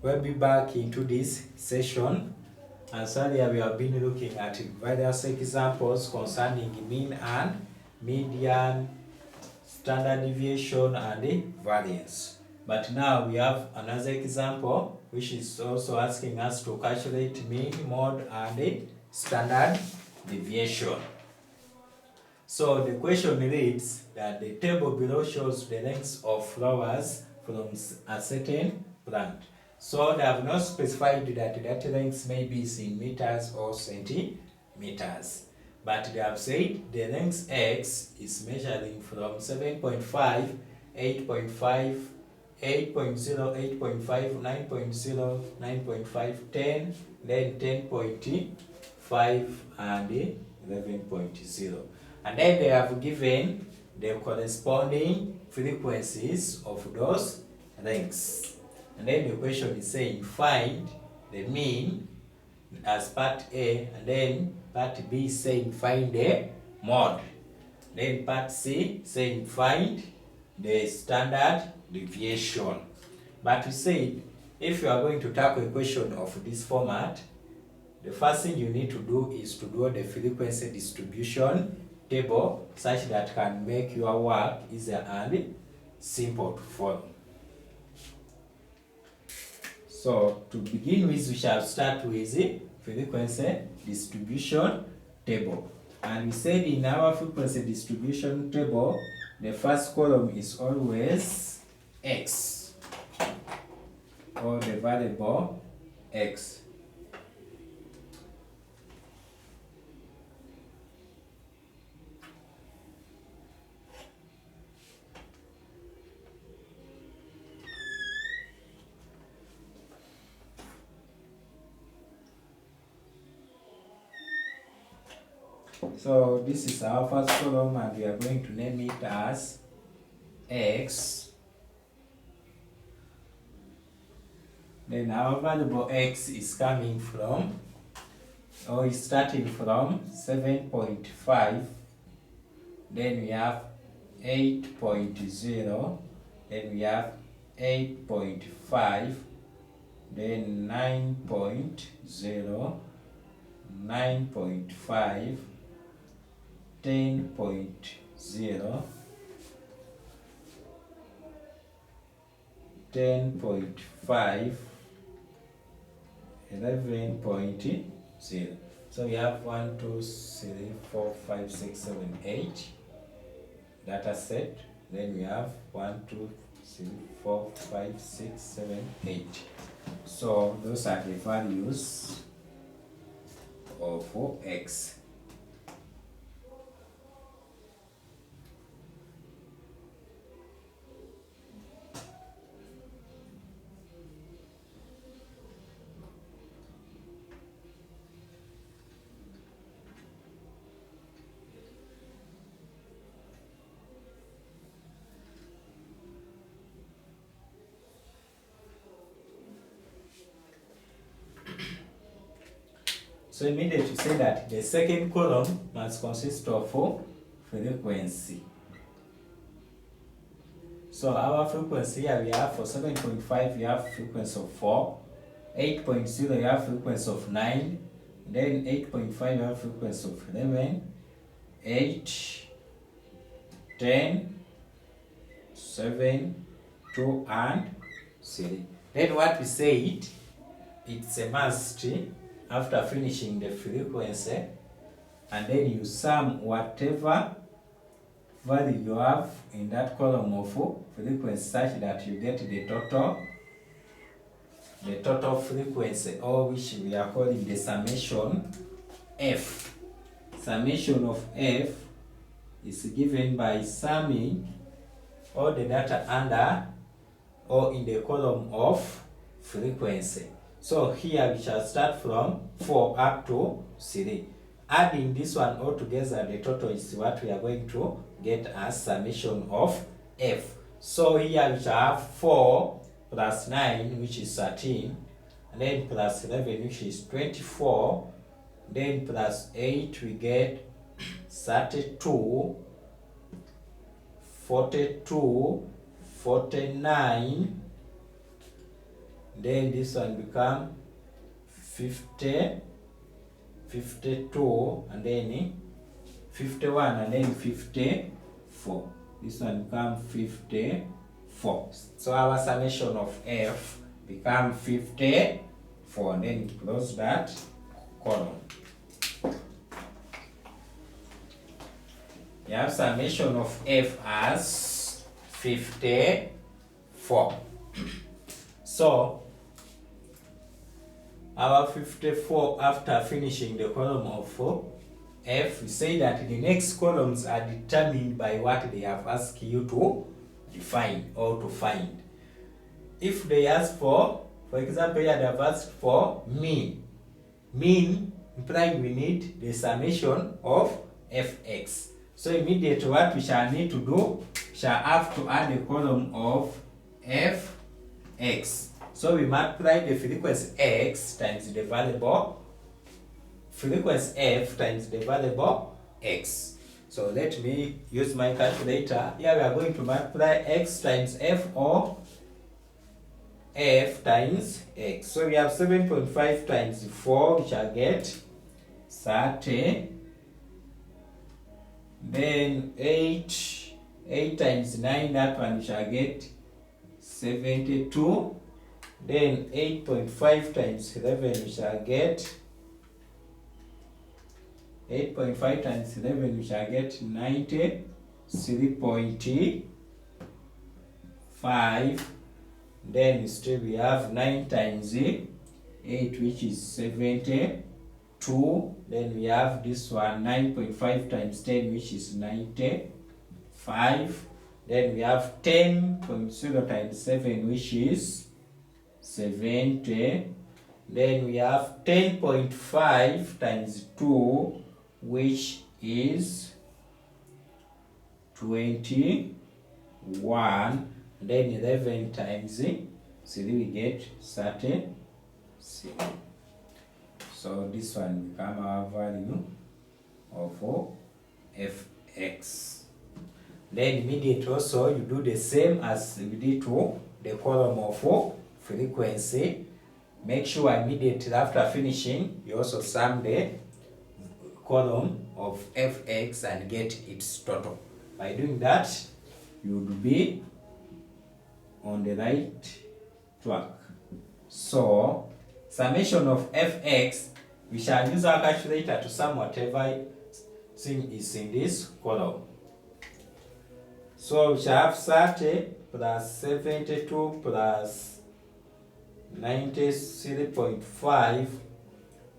We'll be back into this session. As earlier, we have been looking at various examples concerning mean and median, standard deviation, and variance. But now we have another example which is also asking us to calculate mean, mode, and standard deviation. So the question reads that the table below shows the lengths of flowers from a certain plant. So they have not specified that length may be in meters or centimeters. But they have said the length x is measuring from 7.5, 8.5, 8.0, 8.5, 9.0, 9.5, 10, then 10.5, and 11.0. And then they have given the corresponding frequencies of those lengths. And then the question is saying find the mean as part A, and then part B is saying find the mode. Then part C saying find the standard deviation. But we said if you are going to tackle a question of this format, the first thing you need to do is to do the frequency distribution table such that can make your work easier and simple to follow. So to begin with, we shall start with the frequency distribution table. And we said in our frequency distribution table, the first column is always x, or the variable x. So this is our first column, and we are going to name it as x. Then our variable x is coming from, or is starting from 7.5. Then we have 8.0. Then we have 8.5. Then 9.0, 9.5, 10.0, 10.5, 11.0. So we have 1, 2, 3, 4, 5, 6, 7, 8 data set. Then we have 1, 2, 3, 4, 5, 6, 7, 8. So those are the values of x. So immediately to say that the second column must consist of frequency. So our frequency here we have for 7.5 we have frequency of 4, 8.0 we have frequency of 9, then 8.5 we have frequency of 11, 8, 10, 7, 2, and 3. Then what we said, it's a must after finishing the frequency, and then you sum whatever value you have in that column of frequency such that you get the total frequency, or which we are calling the summation f. Summation of f is given by summing all the data under or in the column of frequency. So here we shall start from 4 up to 3. Adding this one all together, the total is what we are going to get as summation of f. So here we shall have 4 plus 9, which is 13, and then plus 11, which is 24, then plus 8, we get 32, 42, 49, then this one become 50, 52, and then 51, and then 54. This one become 54. So our summation of f become 54, and then close that column. You have summation of f as 54. So our 54, after finishing the column of f, we say that the next columns are determined by what they have asked you to define or to find. If they ask for example, here they have asked for mean. Mean implying we need the summation of fx. So immediately what we shall need to do, we shall have to add a column of fx. So we multiply the frequency x times the variable frequency f times the variable x. So let me use my calculator. Here we are going to multiply x times f or f times x. So we have 7.5 times 4, we shall get 30. Then 8 times 9, that one we shall get 72. Then 8.5 times 11 we shall get 8.5 times 11 we shall get 93.5. Then still we have 9 times 8, which is 72. Then we have this one 9.5 times 10, which is 95. Then we have 10.0 times 7, which is 70. Then we have 10.5 times 2, which is 21. Then 11 times 3, we get 36. So this one become our value of fx. Then immediately also you do the same as we did to the column of frequency. Make sure immediately after finishing you also sum the column of fx and get its total. By doing that, you would be on the right track. So summation of fx, we shall use our calculator to sum whatever thing is in this column. So we shall have 30 plus 72 plus 93.5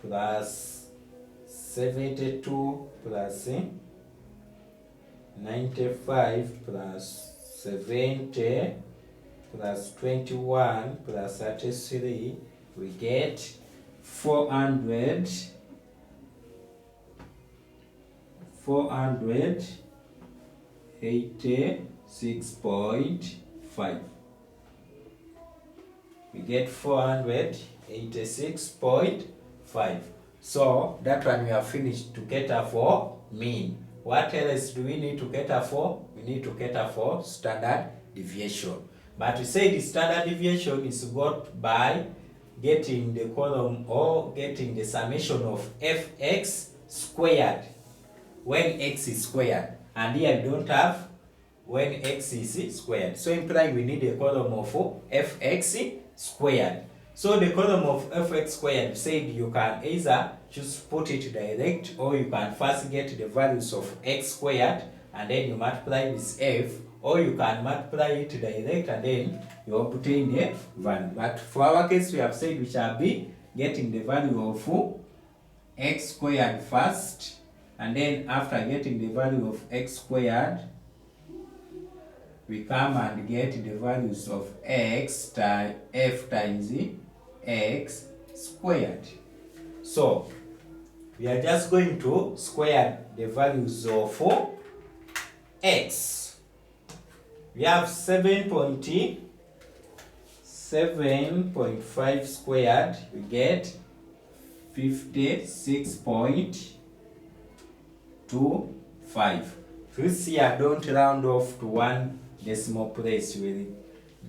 plus 72 plus 95 plus 70 plus 21 plus 33, we get 486.5. We get 486.5. So that one we have finished to cater for mean. What else do we need to cater for? We need to cater for standard deviation. But we say the standard deviation is got by getting the column or getting the summation of fx squared when x is squared. And here we don't have when x is squared. So implying we need a column of fx squared. So the column of fx squared said you can either just put it direct, or you can first get the values of x squared and then you multiply with f, or you can multiply it direct and then you obtain the value. But for our case, we have said we shall be getting the value of x squared first, and then after getting the value of x squared, we come and get the values of x times f times x squared. So we are just going to square the values of x. We have 7.5 squared, we get 56.25. Please here don't round off to one decimal place really.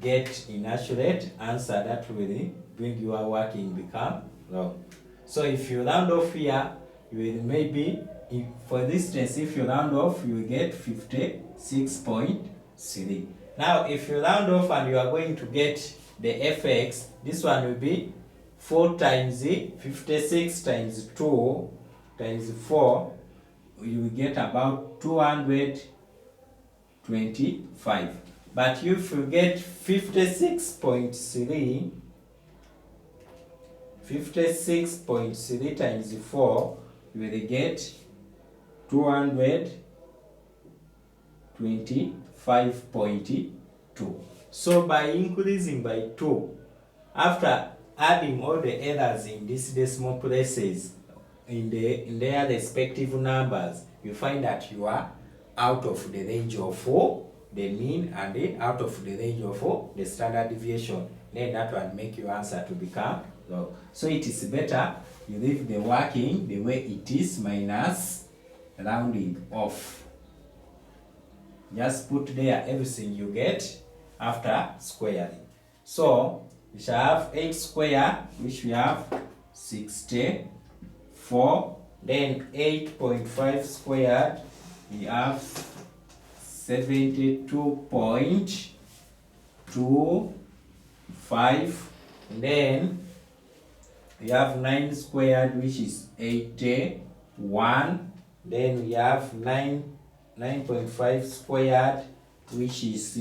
get inaccurate answer, that will bring your working become wrong. So if you round off here, you will maybe, if, for this instance, if you round off, you will get 56.3. Now, if you round off and you are going to get the fx, this one will be 4 times 56 times 2 times 4, you will get about 225. But if you get 56.3, 56.3 times 4, you will get 225.2. So by increasing by 2, after adding all the errors in these decimal places in their respective numbers, you find that you are out of the range of the mean and out of the range of the standard deviation. Then that will make your answer to become wrong. So it is better you leave the working the way it is minus rounding off. Just put there everything you get after squaring. So we shall have 8 squared, which we have 64. Then 8.5 squared, we have 72.25. Then we have 9 squared, which is 81. Then we have 9.5 squared, which is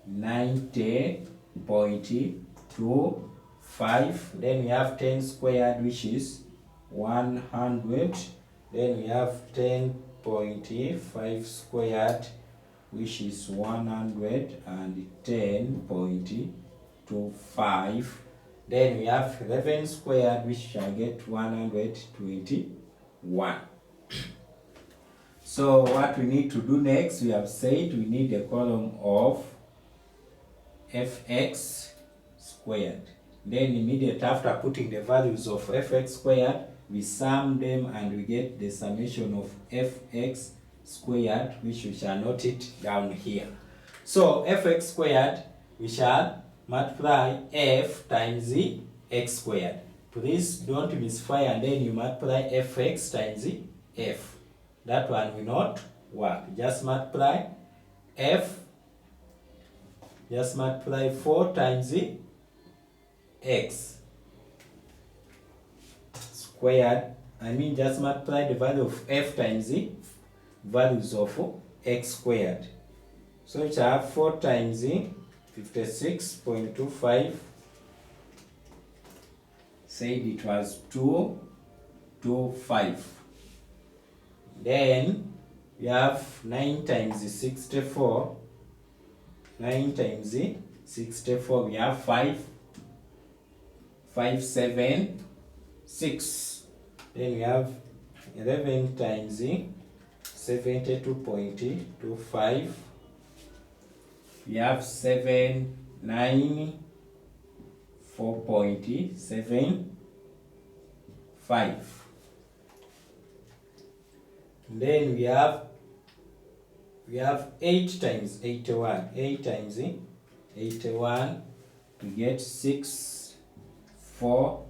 90.25. Then we have 10 squared, which is 100. Then we have 10.5 squared, which is 110.25. Then we have 11 squared, which shall get 121. So what we need to do next, we have said we need a column of fx squared. Then immediately after putting the values of fx squared, we sum them and we get the summation of fx squared, which we shall note it down here. So fx squared, we shall multiply f times the x squared. Please don't misfire and then you multiply fx times the f. That one will not work. Just multiply f, just multiply 4 times the x squared. I mean just multiply the value of f times the values of x squared. So it have 4 times the 56.25. Said it was 225. Then we have 9 times the 64. 9 times the 64, we have 576. Then we have 11 times the 72.25. We have 794.75. Then we have 8 times 81. 8 times 81, we get 646.